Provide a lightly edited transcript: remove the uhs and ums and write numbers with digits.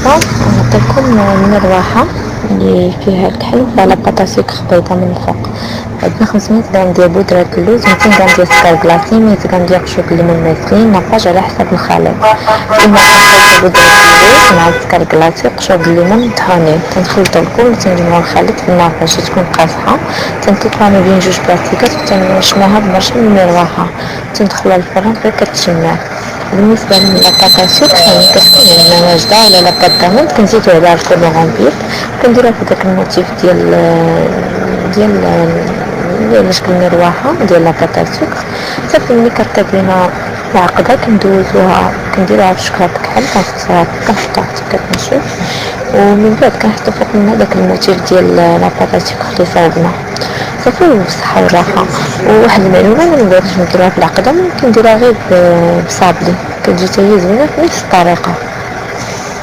نعطيكم المروحة اللي فيها الكحل على بطاطيك خبيطة من الفوق. عندنا 500 غرام ديال بودرة اللوز، 200 غرام ديال السكر كلاصي، 100 غرام ديال قشور الليمون مازلين، ناباج على حسب الخليط. كما كنخلطو بودرة اللوز مع السكر كلاصي وقشور الليمون مطحونين، تنخلطو الكل وتنجمعو الخليط في النار باش تكون قاصحة، تنطلقوها ما بين جوج بلاصيكات وتنشموها بمرشم من المروحة، تندخلوها للفران غير كتشمع. بالنسبة للبطاطا سوك كتكون عندنا واجدة ولا لاباط دامون كنزيدو عليها الفرن غونبير، كنديروها في داك الموتيف ديال شكل المروحة ديال لاباط سوك. صافي ملي كطيب لينا العقدة كنديروها في شكل كحل، كنفصلوها كنحطوها حتى كتنشف، ومن بعد كنحطو فوق منها داك الموتيف ديال لاباط سوك اللي صاوبنا. صافي بالصحة والراحة. وواحد المعلومة ما نقدرش نديروها في العقدة، ممكن نديروها غير بصابلي، كتجي حتى هي زوينة بنفس الطريقة.